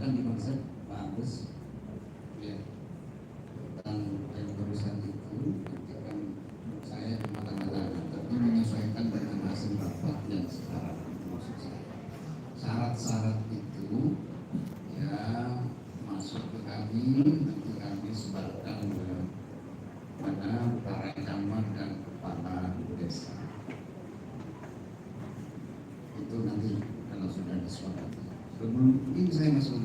silakan di konsep Pak Agus. Ya. Dan yang barusan itu kan saya di mata-mata tapi menyesuaikan dengan hasil rapat dan syarat, maksud saya syarat-syarat itu ya masuk ke kami, nanti kami sebarkan kepada para camat dan kepala desa. Itu nanti kalau sudah disepakati. Sebelum ini saya masuk,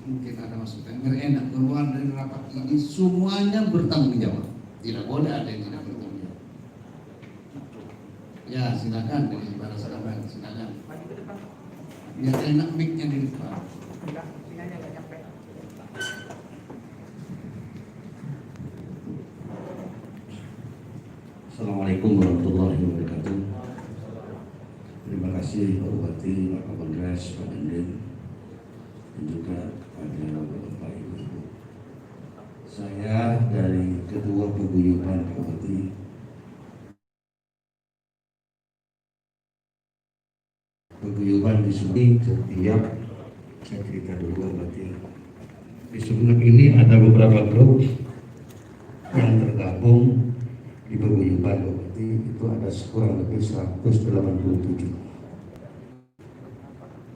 mungkin ada masukan. Biar enak keluar dari rapat ini semuanya bertanggung jawab. Tidak boleh ada yang tidak bertanggung jawab. Ya silakan dari para sahabat, silakan. Biar enak mic-nya di depan. Assalamualaikum warahmatullahi wabarakatuh. Terima kasih Pak Bupati, Pak Kapolres, Pak Dandim, dan juga pada Bapak Ibu. Saya dari Ketua Paguyuban Pak Bupati. Paguyuban di sini setiap, saya cerita dulu Pak Bupati. Di Sumeneb ini ada beberapa grup yang tergabung di Paguyuban Pak Bupati, itu ada kurang lebih 187.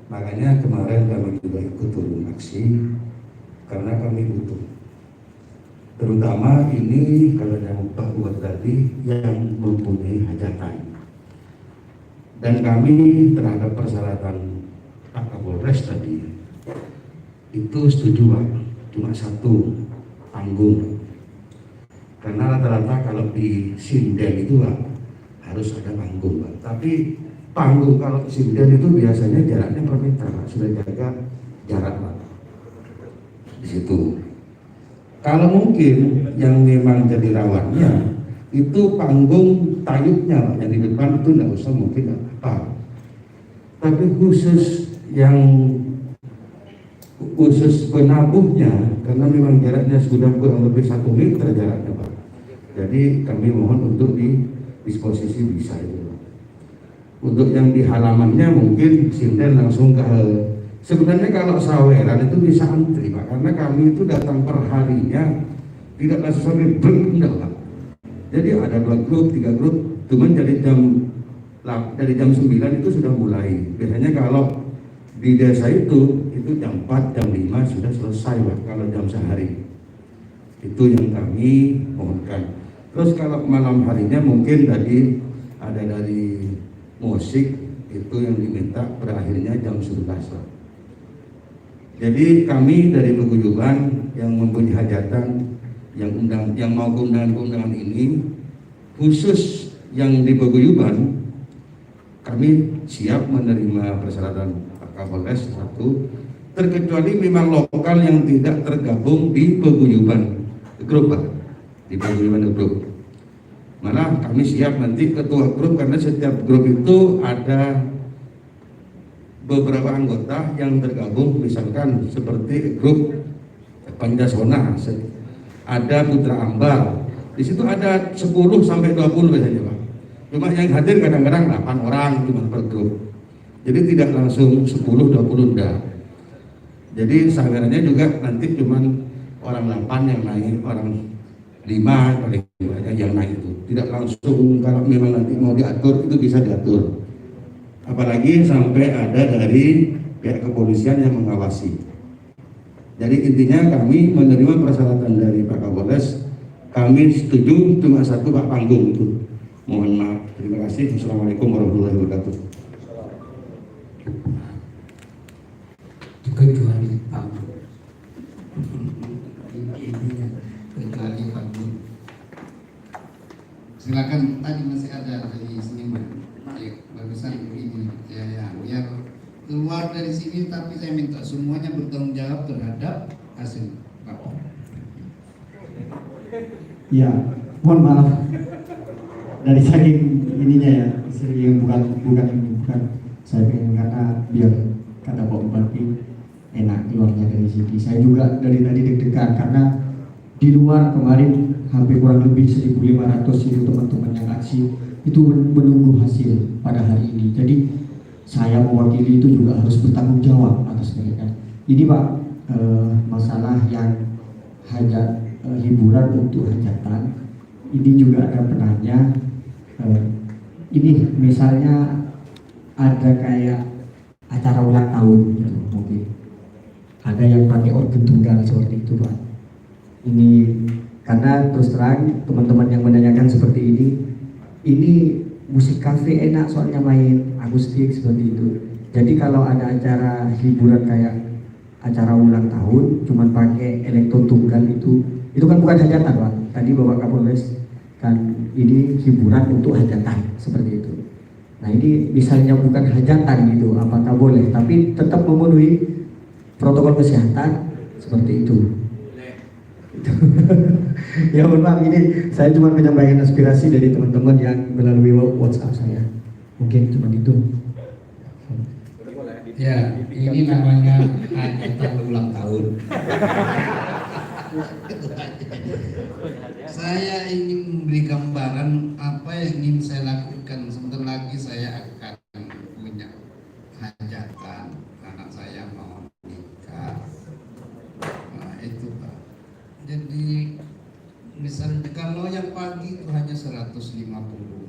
Makanya kemarin kami juga ikut turun aksi karena kami butuh, terutama ini kalau yang Pak Bupati tadi yang mempunyai hajatan, dan kami terhadap persyaratan Pak Kapolres tadi itu setuju Pak, cuma satu panggung. Karena rata-rata kalau di sinden itu Pak harus ada panggung Pak. Tapi panggung kalau sinden itu biasanya jaraknya per meter Pak. Sudah jaga jarak Pak di situ. Kalau mungkin yang memang jadi rawannya itu panggung tayubnya Pak, yang di depan itu nggak usah mungkin apa. Tapi khusus yang khusus penabuhnya, karena memang jaraknya sudah kurang lebih 1 meter jaraknya Pak. Jadi kami mohon untuk di disposisi bisa itu Pak. Untuk yang di halamannya mungkin sinden langsung ke, sebenarnya kalau saweran itu bisa antri Pak, karena kami itu datang per harinya tidak langsung sampai blok enggak Pak. Jadi ada 2 grup, 3 grup, cuman dari jam 9 itu sudah mulai. Biasanya kalau di desa itu jam 4, jam 5 sudah selesai Pak, kalau jam sehari. Itu yang kami mohonkan. Terus kalau malam harinya mungkin tadi ada dari musik itu yang diminta berakhirnya jam 11 Pak. Jadi kami dari Paguyuban yang mempunyai hajatan, yang mau keundangan ini, khusus yang di Paguyuban, kami siap menerima persyaratan Pak Kapolres satu, terkecuali memang lokal yang tidak tergabung di Paguyuban grup Pak, di Paguyuban grup. Malah kami siap nanti ketua grup, karena setiap grup itu ada beberapa anggota yang tergabung, misalkan seperti grup Pancasona, ada Putra Ambal, di situ ada 10 sampai 20 biasanya Pak. Cuma yang hadir kadang-kadang 8 orang cuma per grup. Jadi tidak langsung 10-20 enggak. Jadi sawerannya juga nanti cuma orang 8 yang naik, orang 5 paling banyak yang naik itu. Tidak langsung, kalau memang nanti mau diatur itu bisa diatur. Apalagi sampai ada dari pihak kepolisian yang mengawasi. Jadi intinya kami menerima persyaratan dari Pak Kapolres, kami setuju cuma satu Pak panggung itu. Mohon maaf. Terima kasih. Assalamualaikum warahmatullahi wabarakatuh. Kecuali panggung. Kecuali panggung. Silakan, tadi masih ada dari seniman. Barusan begini ya, biar keluar dari sini, tapi saya minta semuanya bertanggung jawab terhadap hasil rapat. Ya, mohon maaf dari saking ininya ya, sering bukan saya pengen, karena biar kata Pak Bupati enak keluarnya dari sini. Saya juga dari tadi deg-degan karena di luar kemarin hampir kurang lebih 1.500 itu teman-teman yang aksi itu menunggu hasil pada hari ini. Jadi saya mewakili itu juga harus bertanggung jawab atas mereka. Ini Pak, masalah yang hiburan untuk hajatan. Ini juga ada penanya, ini misalnya ada kayak acara ulang tahun gitu, mungkin ada yang pakai organ tunggal seperti itu Pak. Ini karena terus terang teman-teman yang menanyakan seperti ini musik kafe enak soalnya main akustik seperti itu. Jadi kalau ada acara hiburan kayak acara ulang tahun cuman pakai elektro tunggal itu kan bukan hajatan Pak. Tadi Bapak Kapolres kan ini hiburan untuk hajatan seperti itu. Nah ini misalnya bukan hajatan gitu, apakah boleh? Tapi tetap memenuhi protokol kesehatan seperti itu. Ya mohon maaf, ini saya cuma menyampaikan aspirasi dari teman-teman yang melalui WhatsApp saya. Mungkin cuma itu. Ya, ini namanya hajatan ulang tahun. Saya ingin memberi gambaran apa yang ingin saya lakukan. Sebentar lagi saya akan punya hajatan, anak saya mau nikah. Nah, itu Pak. Jadi misalnya kalau yang pagi itu hanya 150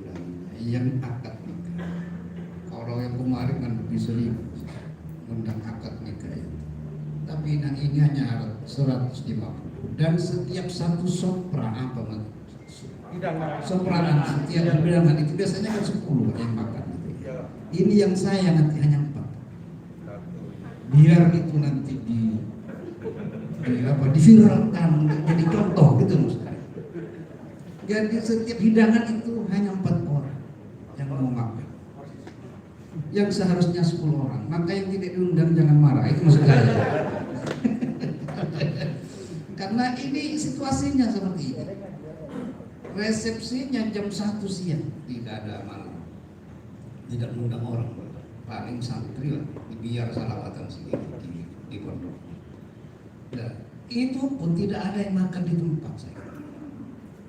dan yang akad nikah. Kalau yang kemarin kan lebih sering undang akad nikah itu. Tapi yang ini hanya 150 dan setiap satu sopra apa sopranan setiap hidangan itu biasanya kan 10 yang makan. Ini yang saya nanti hanya 4. Biar itu nanti diviralkan jadi contoh gitu maksudnya. Jadi setiap hidangan itu hanya 4 orang yang mau makan. Yang seharusnya 10 orang. Maka yang tidak diundang jangan marah. Itu maksud saya. Karena ini situasinya seperti ini. Resepsinya jam 1 siang, tidak ada malam. Tidak mengundang orang. Paling santri lah, biar salawatan sendiri di pondok. Nah, itu pun tidak ada yang makan di tempat saya.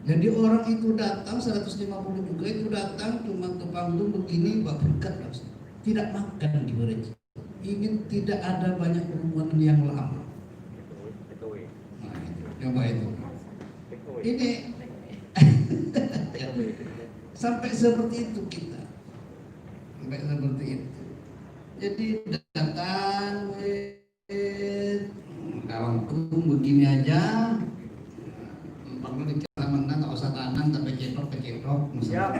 Jadi orang itu datang 150 juga itu datang cuma ke panggung begini berkat langsung. Tidak makan di gereja. Ingin tidak ada banyak kerumunan yang lama. Nah, itu. Coba itu. Ini sampai seperti itu kita. Sampai seperti itu. Jadi datang kawanku begini aja. Perlu dikira menang, nggak usah tanam, tapi cetok. Siap.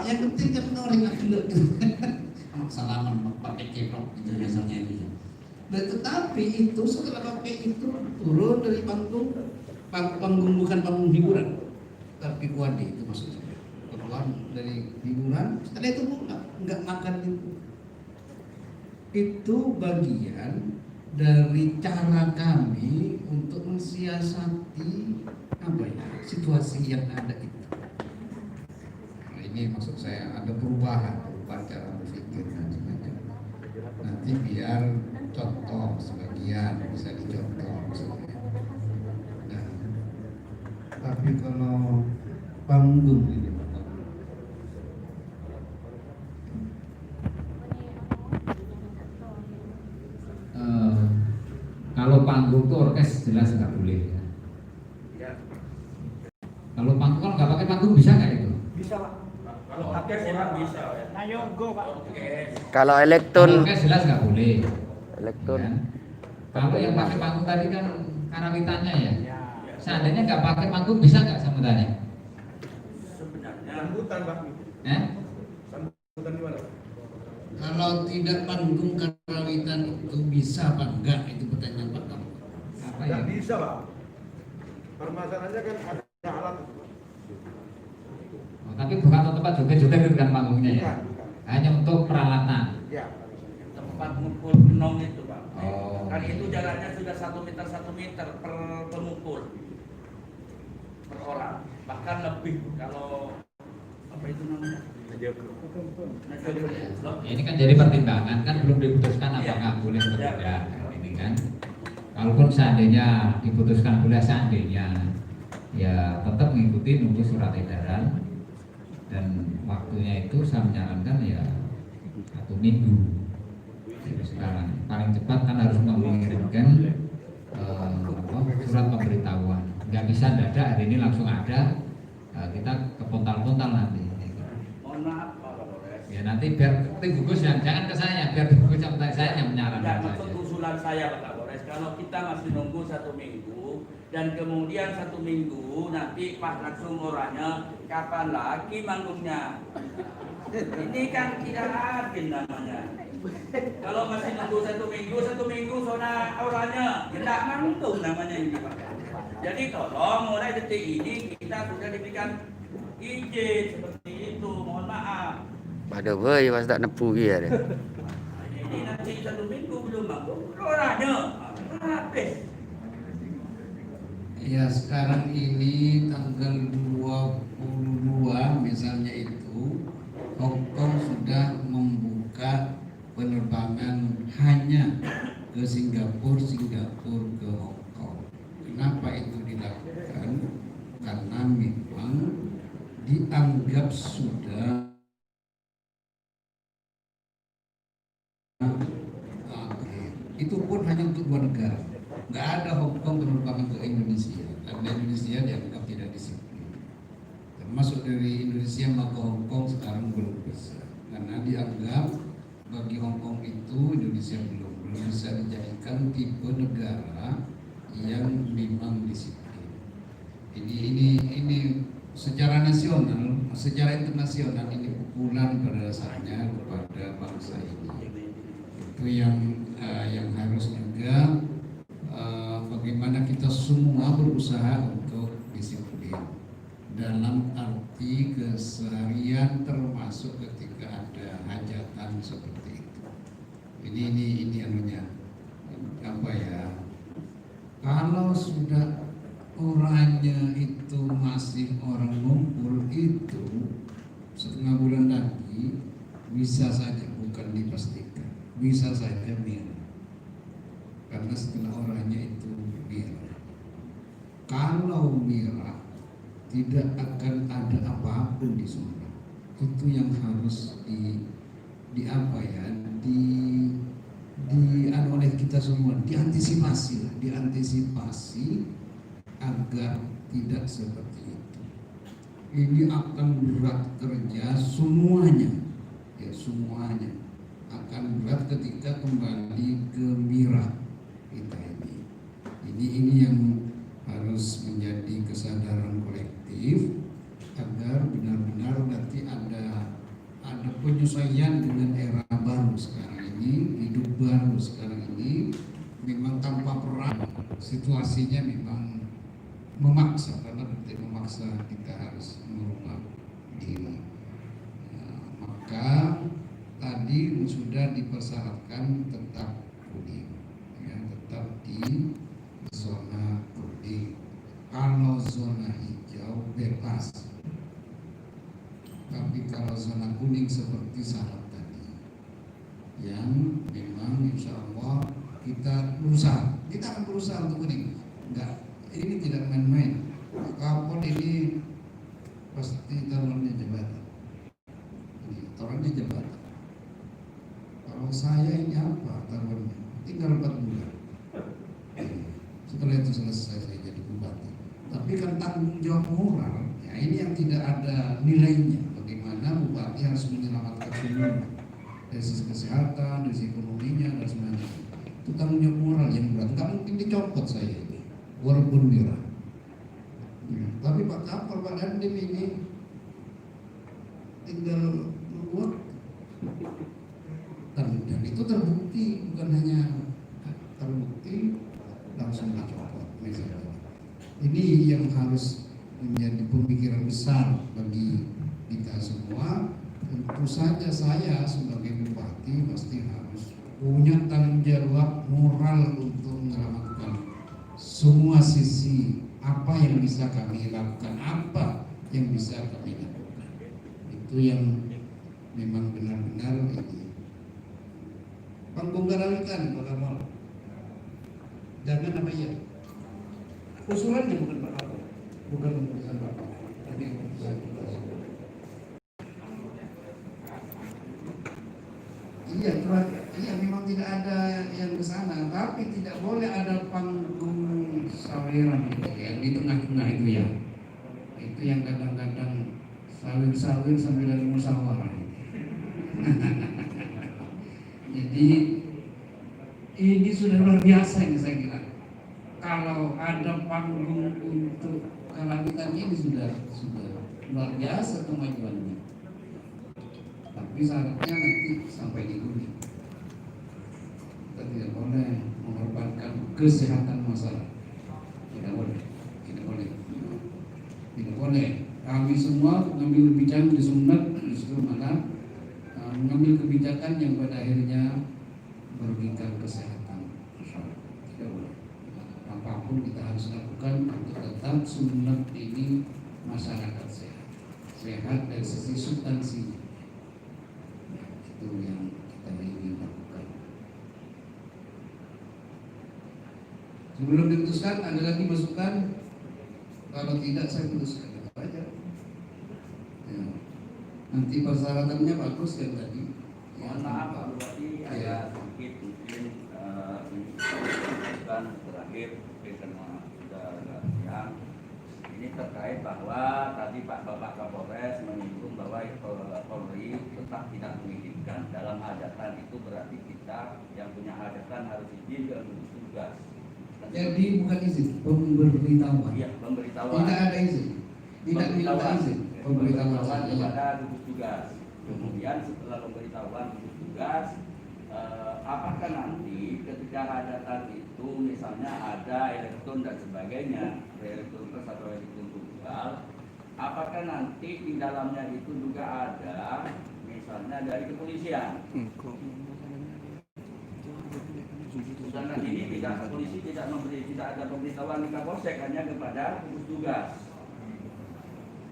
Yang penting kan orang yang benar gitu. Salaman pakai cetok itu biasanya itu. Dan tetapi itu setelah pakai itu turun dari panggung bukan panggung hiburan, tapi kuadi itu maksud saya. Keluar dari hiburan, setelah itu nggak makan itu. Itu bagian dari cara kami untuk mensiasati situasi yang ada itu. Nah, ini maksud saya ada perubahan cara berpikir dan sebagainya. Nanti biar contoh sebagian bisa dicontoh maksudnya. Nah, tapi kalau panggung ini kalau panggung tuh orkes jelas nggak boleh. Kalau panggung kalau nggak pakai panggung bisa nggak itu? Bisa Pak. Kalau orkes emang bisa. Ayo go Pak. Kalau elektron Orkes jelas nggak boleh. elektron Ya. Kalau yang pakai panggung tadi kan karawitannya ya. Seandainya nggak pakai panggung bisa nggak sambutannya? Sebenarnya sambutan Pak. Sambutan gimana Pak? kalau tidak panggung karawitan itu bisa apa enggak itu pertanyaan Pak kamu. Apa Nggak ya? bisa Pak. Permasalahannya kan ada alat. Oh, tapi bukan untuk tempat joget-joget itu kan panggungnya ya. Bukan. Hanya untuk peralatan. Ya. Tempat mukul genong itu Pak. Oh. Kan itu jaraknya sudah 1 meter per pemukul per orang, bahkan lebih kalau apa itu namanya? Ini kan jadi pertimbangan kan belum diputuskan apakah boleh atau Ya. tidak ini kan. Kalaupun seandainya diputuskan boleh seandainya ya tetap mengikuti nunggu surat edaran dan waktunya itu saya menyarankan ya 1 minggu. Jadi sekarang paling cepat kan harus mengirimkan surat pemberitahuan. Nggak bisa dadak hari ini langsung ada, kita kepontal-pontal nanti. Mohon maaf Pak Kapolres. Ya nanti biar tim gugus jangan ke saya, biar tim gugus yang saya yang menyarankan Tidak, saja. maksud usulan saya Pak Kapolres, kalau kita masih nunggu 1 minggu dan kemudian 1 minggu nanti pas langsung orangnya kapan lagi manggungnya? Ini kan tidak adil namanya. Kalau masih nunggu 1 minggu zona orangnya tidak manggung namanya ini Pak. Jadi tolong mulai detik ini kita sudah diberikan izin seperti itu. Mohon maaf. Pada boy pas tak nepu ya. Ini nanti 1 minggu belum manggung orangnya habis. Ya sekarang ini tanggal 22 misalnya itu Hong Kong sudah membuka penerbangan hanya ke Singapura ke Hong Kong. Kenapa itu dilakukan? Karena memang dianggap sudah itu pun hanya untuk 2 negara. Nggak ada Hong Kong penerbangan ke Indonesia karena Indonesia dianggap tidak disiplin. Termasuk dari Indonesia mau ke Hong Kong sekarang belum bisa karena dianggap bagi Hong Kong itu Indonesia belum bisa dijadikan tipe negara yang memang disiplin. Ini secara nasional, secara internasional ini pukulan pada dasarnya kepada bangsa ini. Itu yang harus juga bagaimana kita semua berusaha untuk disiplin dalam arti keseharian termasuk ketika ada hajatan seperti itu. Ini anunya apa ya? Kalau sudah orangnya itu masih orang ngumpul itu setengah bulan lagi bisa saja bukan dipastikan, bisa saja mirip. Karena setelah orangnya itu merah. Kalau merah tidak akan ada apapun di sana. Itu yang harus oleh kita semua diantisipasi agar tidak seperti itu. Ini akan berat kerja semuanya akan berat ketika kembali ke mirah kita ini yang harus menjadi kesadaran kolektif agar benar-benar nanti ada penyesuaian dengan era baru sekarang ini, hidup baru sekarang ini memang tanpa peran situasinya memang memaksa kita harus merubah diri. Maka tadi sudah dipersyaratkan tetap kuning, tetap di zona kuning. Kalau zona hijau bebas, tapi kalau zona kuning seperti syarat tadi, yang memang insya Allah kita akan berusaha untuk kuning. Enggak, ini tidak main-main. Kapol ini pasti taruhannya jabatan. Taruhannya jabatan. Kalau saya ini apa taruhannya? Tinggal 4 bulan. Setelah itu selesai saya jadi bupati. Tapi kan tanggung jawab moral, ya ini yang tidak ada nilainya. Bagaimana bupati harus menyelamatkan semua dari sisi kesehatan, dari sisi ekonominya dan semuanya. Itu tanggung jawab moral yang berat. Nggak mungkin dicopot saya ini, walaupun merah. Ya, tapi Pak Kapol, Pak Dandim ini tinggal membuat dan itu terbukti, bukan hanya terbukti langsung dicopot misalnya. Ini yang harus menjadi pemikiran besar bagi kita semua. Tentu saja saya sebagai bupati pasti harus punya tanggung jawab moral untuk menyelamatkan semua sisi. Apa yang bisa kami lakukan, apa yang bisa kami lakukan, itu yang memang benar-benar ini penggunggaran Pak Kapol. Jangan apa ya, usulannya bukan Pak Kapol, bukan urusan Pak Kapol, tapi urusan kita semua. Iya, memang tidak ada yang ke sana, tapi tidak boleh ada panggung saweran gitu ya, di tengah-tengah itu ya. Itu yang kadang-kadang sawir-sawir sambil ada musyawarah. Jadi ini sudah luar biasa ini saya kira. Kalau ada panggung untuk karawitan ini sudah luar biasa kemajuannya. Tapi syaratnya nanti sampai di ujung. Kita tidak boleh mengorbankan kesehatan masyarakat. Tidak boleh. Kami semua mengambil kebijakan di sunat justru malah mengambil kebijakan yang pada akhirnya merugikan kesehatan masyarakat. Tidak boleh. Apapun kita harus lakukan untuk tetap sunat ini masyarakat sehat dari sisi substansinya. Itu yang kita ingin lakukan. Sebelum diputuskan ada lagi masukan? Kalau tidak saya putuskan itu aja. Ya. Nanti persyaratannya bagus kan tadi. Mohon maaf Pak Bupati, ada sedikit mungkin kan terakhir karena sudah agak siang. Ini terkait bahwa tadi Bapak Kapolres menyinggung bahwa Polri tetap tidak mengizinkan. Dalam hajatan itu berarti kita yang punya hajatan harus izin ke gugus tugas. Jadi bukan izin, pemberitahuan. Iya, pemberitahuan. Tidak ada izin. Tidak minta izin. Pemberitahuan saja. Kepada gugus tugas. Kemudian setelah pemberitahuan gugus tugas, apakah nanti ketika hajatan itu misalnya ada elektron dan sebagainya, elektron plus atau elektron tunggal, apakah nanti di dalamnya itu juga ada misalnya dari kepolisian? Sedangkan ini polisi tidak ada pemberitahuan di Kapolsek, hanya kepada gugus tugas.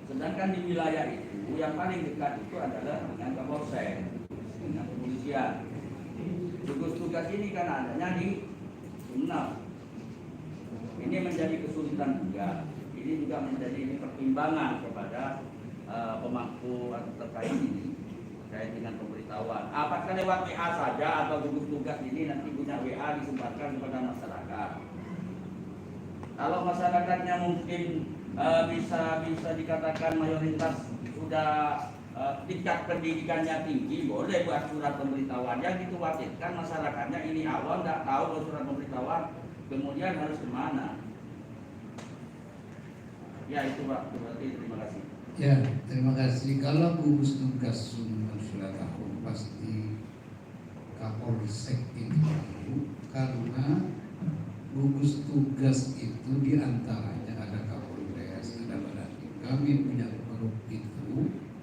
Sedangkan di wilayah itu yang paling dekat itu adalah dengan Kapolsek, dengan kepolisian. Gugus tugas ini kan adanya di Sumeneb. Ini menjadi kesulitan juga. Ini juga menjadi pertimbangan kepada pemangku terkait ini. Terkait dengan pemberitahuan. Apakah lewat WA saja atau gugus tugas ini nanti punya WA disebarkan kepada masyarakat? Kalau masyarakatnya mungkin bisa dikatakan mayoritas sudah tingkat pendidikannya tinggi, boleh buat surat pemberitahuan. Yang dikhawatirkan masyarakatnya ini awam nggak tahu surat pemberitahuan, kemudian harus kemana? Ya itu Pak, berarti terima kasih. Ya, terima kasih. Kalau gugus tugas sudah tahu pasti Kapolsek itu tahu, karena gugus tugas itu diantaranya ada Kapolres, ada Badan. Kami punya grup itu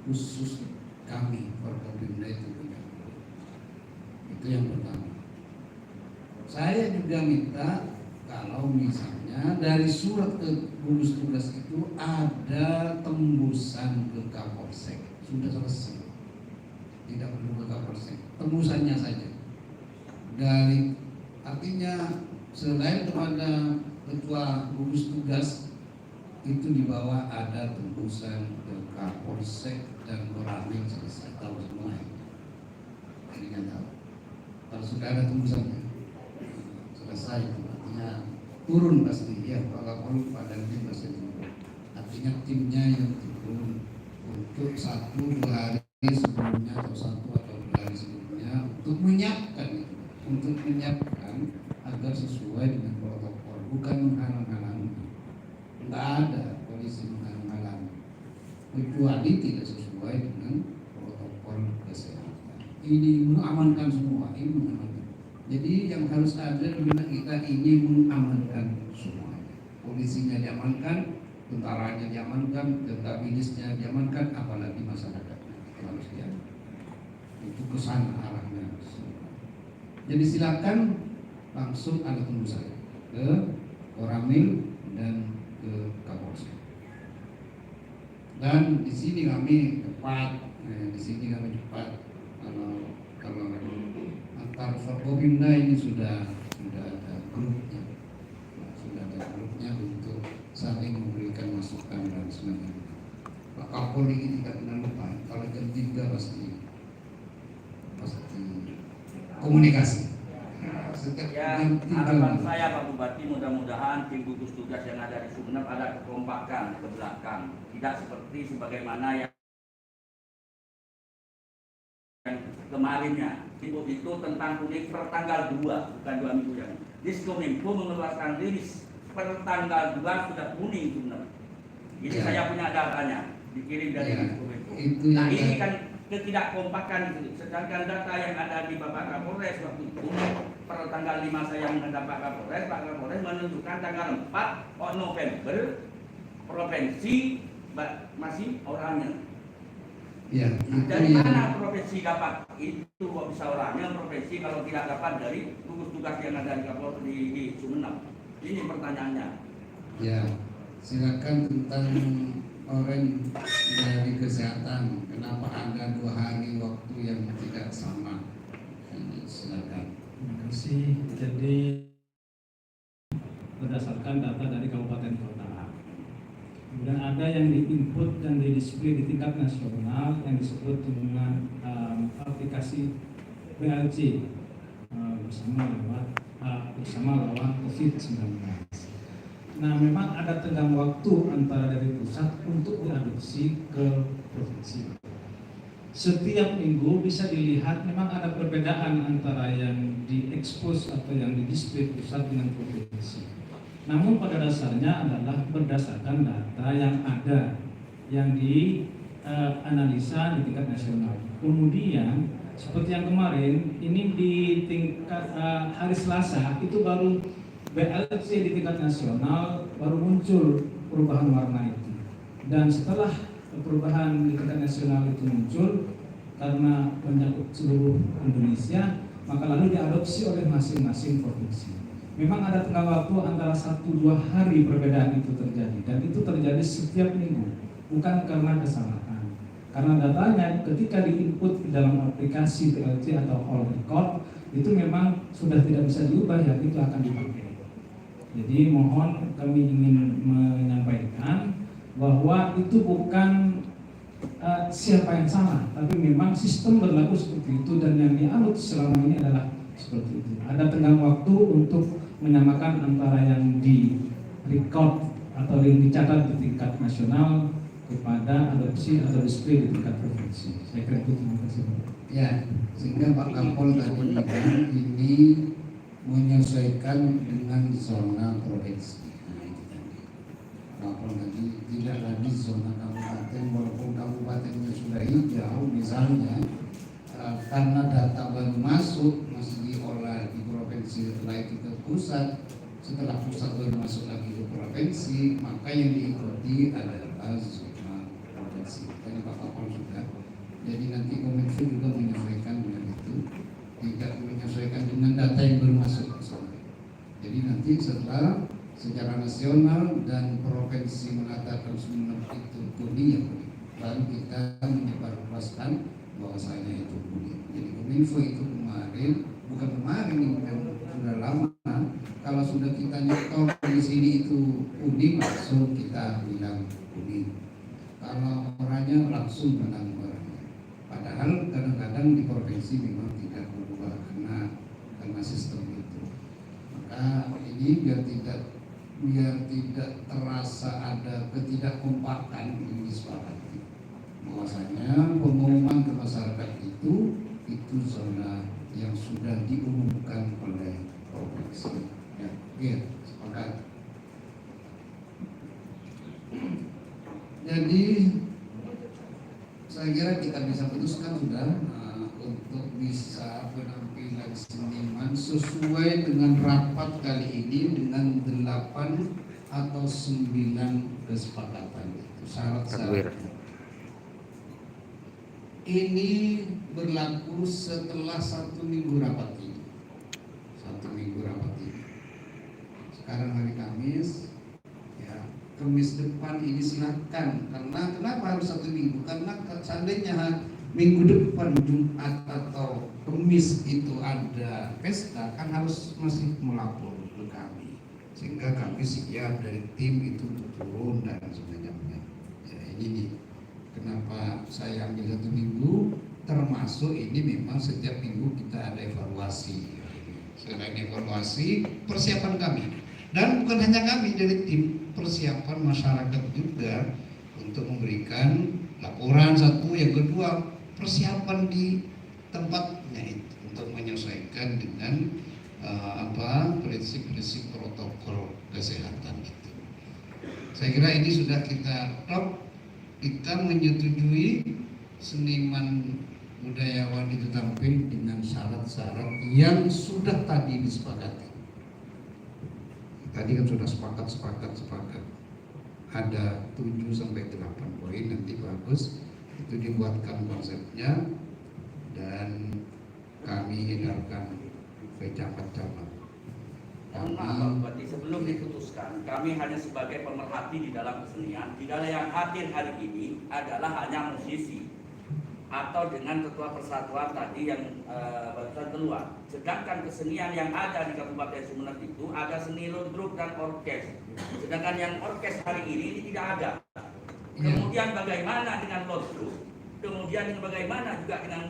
khusus kami Forkopimda itu punya grup. Itu yang pertama. Saya juga minta kalau misalnya dari surat ke gugus tugas itu ada tembusan ke Kapolsek, sudah selesai. Tidak perlu ke Kapolsek, tembusannya saja. Dari artinya selain kepada ketua gugus tugas itu di bawah ada tembusan ke Kapolsek dan Koramil selesai, tahu semua. Ini kan tahu. Kalau sudah ada tembusannya selesai, itu artinya turun pasti ya. Kalau pada tim pasti turun. Artinya timnya yang turun untuk 1-2 hari sebelumnya atau 1 atau 2 hari sebelumnya untuk menyiapkan agar sesuai dengan protokol, bukan menghalang-halangi. Tidak ada polisi menghalang-halangi kecuali tidak sesuai dengan protokol kesehatan. Ini mengamankan semua, ini mengamankan. Jadi yang harus ada di benak kita ini mengamankan semuanya. Polisinya diamankan, tentaranya diamankan, tenaga medisnya diamankan, apalagi masyarakatnya harus diamankan. Itu kesan arahnya. Jadi silakan langsung ada tembusan ke Koramil dan ke Kapolsek. Dan di sini kami cepat, kalau antar Forkopimda ini sudah ada grupnya, untuk saling memberikan masukan dan sebagainya. Pak Kapolri ini tidak pernah lupa, kalau jam 3 pasti komunikasi. setiap Ya, jam 3 harapan malam. saya Pak Bupati, mudah-mudahan tim gugus tugas yang ada di Sumeneb ada kekompakan ke belakang, tidak seperti sebagaimana yang kemarinnya. Itu tentang kuning per tanggal 2, bukan 2 minggu yang. Diskominfo mengeluarkan rilis per tanggal 2 sudah kuning Sumeneb. Ini Ya. saya punya datanya, dikirim dari Ya, Diskominfo. itu Nah yang ini kan ketidakkompakan itu. Sedangkan data yang ada di Bapak Kapolres waktu itu per tanggal 5 saya menghadap Pak Kapolres menunjukkan tanggal 4 November provinsi masih oranye. ya itu Dari yang mana provinsi dapat itu kok bisa oranye provinsi kalau tidak dapat dari gugus tugas yang ada di Sumeneb? Ini pertanyaannya. ya silakan tentang orang dari kesehatan. Kenapa ada 2 hari waktu yang tidak sama? Ini silakan. Terima kasih. Jadi berdasarkan data dari kabupaten kota, kemudian ada yang diinput dan di-display di tingkat nasional yang disebut dengan aplikasi BLC bersama lawan COVID-19. Nah, memang ada tenggang waktu antara dari pusat untuk diadopsi ke provinsi. Setiap minggu bisa dilihat memang ada perbedaan antara yang diekspos atau yang didisplay pusat dengan provinsi. Namun pada dasarnya adalah berdasarkan data yang ada, yang dianalisa di tingkat nasional. Kemudian seperti yang kemarin, ini di tingkat hari Selasa itu baru BLC di tingkat nasional baru muncul perubahan warna itu. Dan setelah perubahan di tingkat nasional itu muncul karena menyangkut seluruh Indonesia, maka lalu diadopsi oleh masing-masing provinsi. Memang ada tenggang waktu antara 1-2 hari perbedaan itu terjadi, dan itu terjadi setiap minggu, bukan karena kesalahan. Karena datanya ketika diinput di dalam aplikasi BLC atau all record itu memang sudah tidak bisa diubah, yang itu akan dipakai. Jadi mohon kami ingin menyampaikan bahwa itu bukan siapa yang salah, tapi memang sistem berlaku seperti itu, dan yang dianut selama ini adalah seperti itu. Ada tenggang waktu untuk menyamakan antara yang di record atau yang dicatat di tingkat nasional kepada adopsi atau display di tingkat provinsi. Saya kira itu. Terima kasih. Ya, sehingga Pak Kapol tadi bilang ini menyesuaikan dengan zona provinsi. Nah, itu tadi. Kapol tadi tidak lagi zona kabupaten, walaupun kabupatennya sudah hijau misalnya, karena data baru masuk masih diolah di provinsi, setelah itu ke pusat, setelah pusat baru masuk lagi ke provinsi, maka yang diikuti adalah zona provinsi. Tadi Pak Kapol sudah. Jadi nanti Kominfo juga menyesuaikan dengan itu, tidak menyesuaikan dengan data yang baru masuk ke sana. Jadi nanti setelah secara nasional dan provinsi mengatakan Sumeneb itu kuning, ya kuning, baru kita menyebarluaskan bahwasanya itu kuning. Jadi Kominfo itu bukan kemarin, sudah lama. Kalau sudah kita nyetor di sini itu kuning, langsung kita bilang kuning. Kalau orangnya langsung menang orangnya. Padahal kadang-kadang di provinsi memang tidak berubah karena sistem itu. Maka ini biar tidak terasa ada ketidakkompakan, ini disepakati bahwasanya pengumuman ke masyarakat itu zona yang sudah diumumkan oleh provinsi. Ya, sepakat. Jadi saya kira kita bisa putuskan sudah untuk bisa penampilan seniman sesuai dengan rapat kali ini dengan 8 atau 9 kesepakatan itu syarat-syaratnya. Ini berlaku setelah 1 minggu rapat ini. 1 minggu rapat ini. Sekarang hari Kamis, ya, Kamis depan ini silakan. Karena kenapa harus 1 minggu? Karena seandainya minggu depan Jumat atau Kamis itu ada pesta, kan harus masih melapor ke kami, sehingga kami siap dari tim itu untuk turun dan sebagainya. Ya, ini nih kenapa saya ambil 1 minggu, termasuk ini memang setiap minggu kita ada evaluasi. Selain evaluasi, persiapan kami. Dan bukan hanya kami dari tim, persiapan masyarakat juga untuk memberikan laporan satu, yang kedua persiapan di tempatnya itu untuk menyesuaikan dengan prinsip-prinsip protokol kesehatan itu. Saya kira ini sudah kita top. Kita menyetujui seniman budayawan itu tampil dengan syarat-syarat yang sudah tadi disepakati. Tadi kan sudah sepakat. Ada 7 sampai 8 poin, nanti bagus itu dibuatkan konsepnya dan kami edarkan ke cabang-cabang. Mohon maaf Pak Bupati, sebelum diputuskan, kami hanya sebagai pemerhati di dalam kesenian. Di dalam yang hadir hari ini adalah hanya musisi atau dengan ketua persatuan tadi yang barusan keluar. Sedangkan kesenian yang ada di Kabupaten Sumeneb itu ada seni ludruk dan orkes. Sedangkan yang orkes hari ini tidak ada. Kemudian bagaimana dengan ludruk? Kemudian bagaimana juga dengan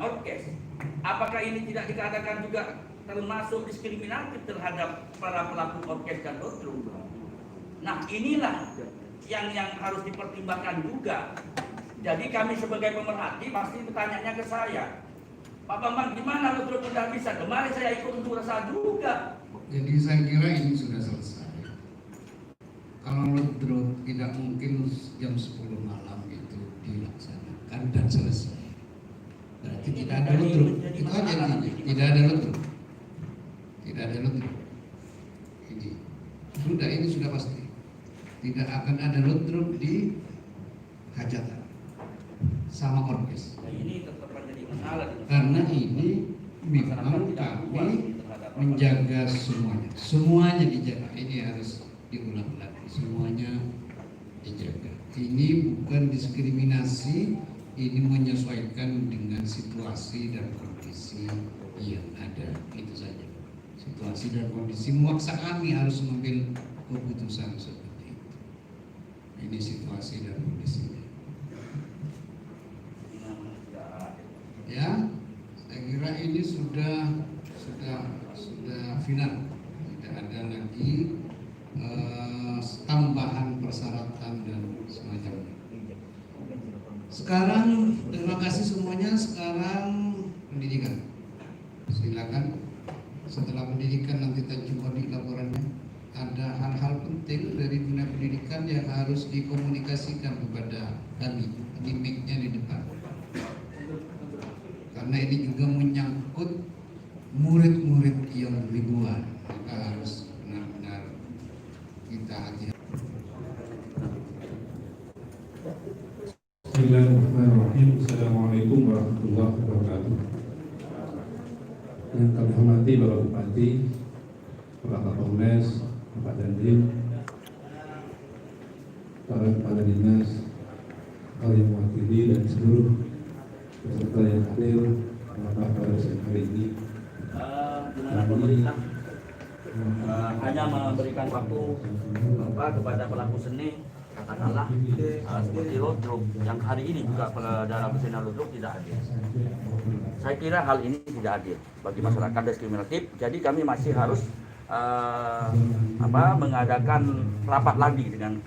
orkes? Apakah ini tidak dikatakan juga termasuk diskriminatif terhadap para pelaku orkes dan ludruk? Nah, inilah yang harus dipertimbangkan juga. Jadi kami sebagai pemerhati pasti bertanya ke saya, Pak Bambang, gimana ludruk udah bisa? Kemarin saya ikut unjuk rasa juga. Jadi saya kira ini sudah selesai. Kalau ludruk tidak mungkin jam 10 malam itu dilaksanakan dan selesai. Berarti tidak ada ludruk. Itu aja intinya. Tidak ada ludruk. Tidak ada ludruk. Ini sudah pasti. Tidak akan ada ludruk di hajatan sama orkes. Ini tetap menjadi masalah. Karena ini memang kami menjaga semuanya dijaga. Ini harus diulang lagi, semuanya dijaga. Ini bukan diskriminasi, ini menyesuaikan dengan situasi dan kondisi yang ada. Itu saja. Situasi dan kondisi memaksa kami harus mengambil keputusan seperti itu. Ini situasi dan kondisinya. Ya, saya kira ini sudah final. Tidak ada lagi tambahan persyaratan dan semacamnya. Sekarang terima kasih semuanya. Sekarang pendidikan. Silakan. Setelah pendidikan nanti kita jumpa di laporannya. Ada hal-hal penting dari dunia pendidikan yang harus dikomunikasikan kepada kami. Di mic-nya di depan. Karena ini juga menyangkut murid-murid yang ribuan, maka harus benar-benar kita hati-hati. Bismillahirrahmanirrahim. Assalamualaikum warahmatullahi wabarakatuh. Yang kami hormati Bapak Bupati, Bapak Kapolres, Bapak Dandim, para kepala dinas, yang mewakili dan seluruh peserta yang hadir pada siang hari ini. Dimana pemerintah hanya memberikan waktu kepada pelaku seni, katakanlah seperti ludruk yang hari ini juga dalam kesenian ludruk tidak hadir. Saya kira hal ini tidak adil bagi masyarakat, diskriminatif. Jadi kami masih harus mengadakan rapat lagi dengan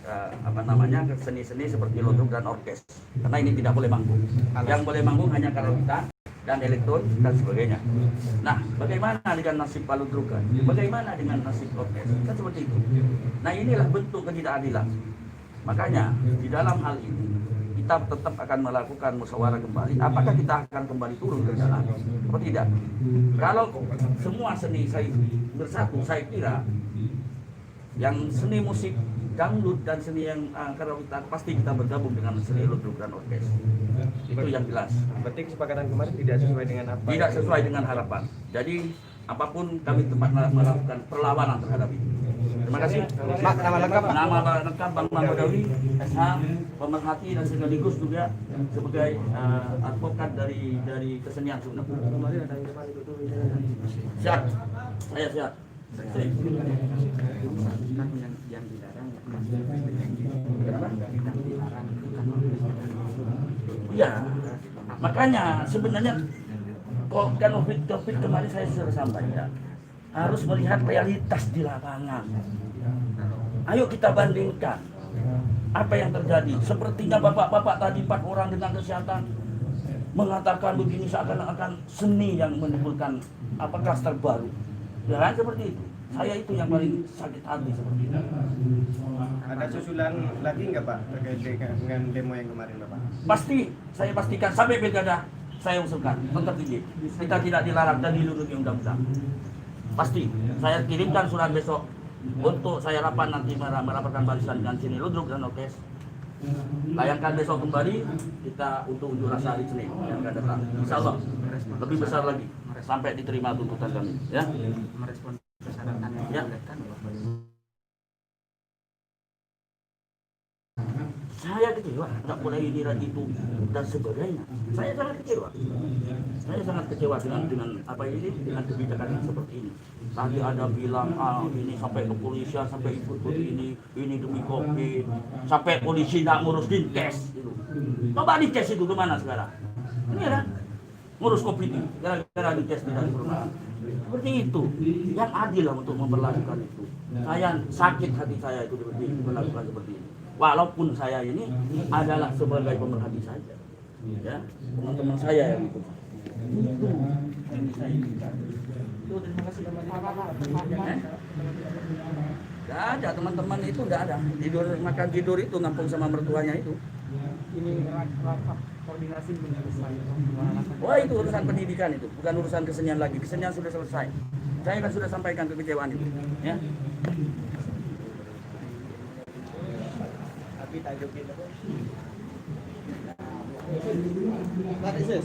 seni-seni seperti ludruk dan orkes, karena ini tidak boleh manggung. Yang boleh manggung hanya karawitan dan elektron dan sebagainya. Nah, bagaimana dengan nasib ludrukan? Bagaimana dengan nasib orkes? Kan seperti itu. Nah, inilah bentuk ketidakadilan. Makanya di dalam hal ini kita tetap akan melakukan musyawarah kembali. Apakah kita akan kembali turun ke jalan atau tidak? Kalau semua seni saya bersatu, saya kira yang seni musik dangdut dan seni yang karawitan pasti kita bergabung dengan seni ludruk dan orkes. Itu yang jelas. Berarti kesepakatan kemarin tidak sesuai dengan apa? Tidak sesuai dengan harapan. Jadi apapun kami tempat melakukan perlawanan terhadap itu. Terima kasih. Pak, nama lengkap Pak? Nama lengkap Bang Badawi, SH, pemerhati dan sekaligus juga sebagai advokat dari kesenian Sumeneb. Siap, saya siap. Yang dilarang Iya, makanya sebenarnya kan COVID kemarin saya sudah sampaikan, harus melihat realitas di lapangan. Ayo kita bandingkan apa yang terjadi. Sepertinya bapak-bapak tadi 4 orang dengan kesehatan mengatakan begini seakan-akan seni yang menimbulkan klaster baru. Ya kan seperti itu. Saya itu yang paling sakit hati seperti itu. Ada susulan lagi nggak Pak terkait dengan demo yang kemarin Bapak? Pasti, saya pastikan sampai pilkada saya usulkan tetap tinggi. Kita tidak dilarang dan dilindungi undang-undang. Pasti, saya kirimkan surat besok untuk saya rapat nanti merapatkan barisan dengan sini Ludruk dan Okes. Layangkan besok kembali kita untuk unjuk rasa hari Senin yang akan datang. Insya Allah lebih besar lagi sampai diterima tuntutan kami. Ya. Merespon persyaratan yang Ya. dibolehkan, Bapak. Saya kecewa, tak boleh ini dan itu dan sebagainya. Saya sangat kecewa. Saya sangat kecewa dengan apa ini, dengan kebijakan yang seperti ini. Tadi ada bilang ini sampai kepolisian, sampai ikut ini demi COVID, sampai polisi tidak ngurus dinkes. Gitu. Coba dinkes itu kemana sekarang? Ini kan ngurus COVID ini, gara-gara dinkes tidak diperlukan. Seperti itu, yang adil lah untuk memperlakukan itu. Saya sakit hati saya itu diperlakukan seperti ini. Walaupun saya ini adalah sebagai pemerhati saja, ya teman-teman saya yang ikut. Itu terima kasih. Gak ada teman-teman itu, gak ada makan tidur itu ngampung sama mertuanya itu. Ini rapat koordinasi belum selesai. Wah itu urusan pendidikan itu, bukan urusan kesenian lagi. Kesenian sudah selesai. Saya kan sudah sampaikan kekecewaan itu, ya. What is this?